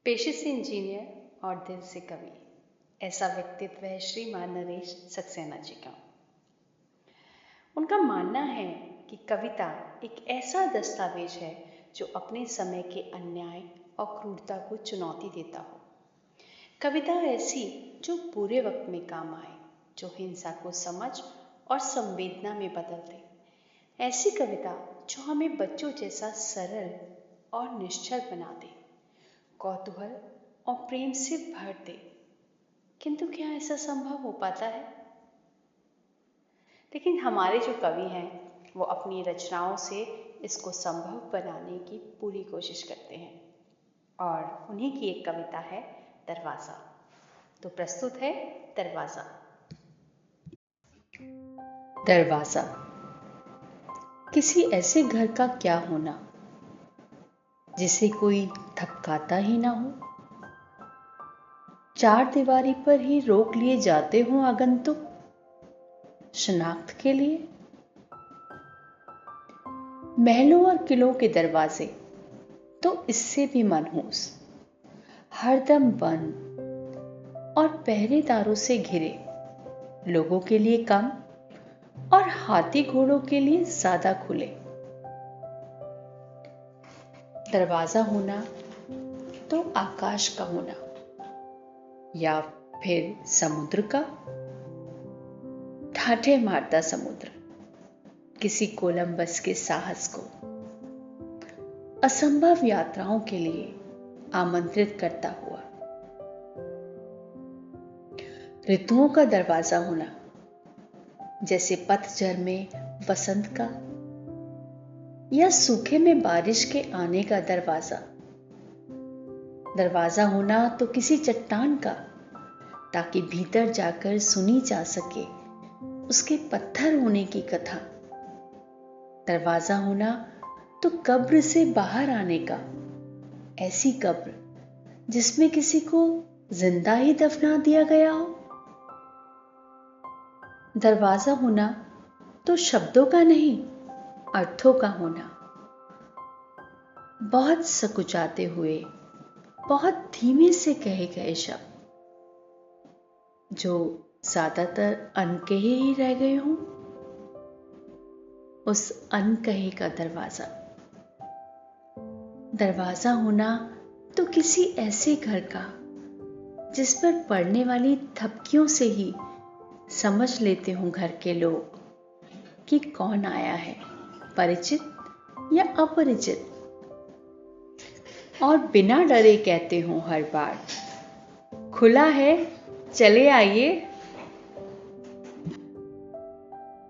पेशे से इंजीनियर और दिल से कवि, ऐसा व्यक्तित्व है श्रीमान नरेश सक्सेना जी का। उनका मानना है कि कविता एक ऐसा दस्तावेज है जो अपने समय के अन्याय और क्रूरता को चुनौती देता हो। कविता ऐसी जो पूरे वक्त में काम आए, जो हिंसा को समझ और संवेदना में बदल दे। ऐसी कविता जो हमें बच्चों जैसा सरल और निश्चल बना दे, कौतूहल और प्रेम से भर दे। किंतु क्या ऐसा संभव हो पाता है? लेकिन हमारे जो कवि हैं वो अपनी रचनाओं से इसको संभव बनाने की पूरी कोशिश करते हैं, और उन्हीं की एक कविता है दरवाज़ा। तो प्रस्तुत है दरवाज़ा। दरवाज़ा। किसी ऐसे घर का क्या होना जिसे कोई थपकाता ही ना हो, चार दीवारी पर ही रोक लिए जाते हों आगंतुक शनाख्त के लिए। महलों और किलों के दरवाजे तो इससे भी मनहूस, हरदम बंद और पहरेदारों से घिरे, लोगों के लिए कम और हाथी घोड़ों के लिए ज्यादा खुले। दरवाजा होना तो आकाश का होना या फिर समुद्र का, ठाठे मारता समुद्र किसी कोलंबस के साहस को असंभव यात्राओं के लिए आमंत्रित करता हुआ। ऋतुओं का दरवाजा होना जैसे पतझड़ में वसंत का या सूखे में बारिश के आने का दरवाजा। दरवाजा होना तो किसी चट्टान का, ताकि भीतर जाकर सुनी जा सके उसके पत्थर होने की कथा। दरवाजा होना तो कब्र से बाहर आने का, ऐसी कब्र जिसमें किसी को जिंदा ही दफना दिया गया हो। दरवाजा होना तो शब्दों का नहीं, अर्थों का होना। बहुत सकुचाते हुए, बहुत धीमे से कहे गए शब्द जो ज्यादातर अनकहे ही रह गए हों, उस अनकहे का दरवाजा। दरवाजा होना तो किसी ऐसे घर का जिस पर पड़ने वाली थपकियों से ही समझ लेते हों घर के लोग कि कौन आया है, परिचित या अपरिचित, और बिना डरे कहते हों हर बार, खुला है चले आइए।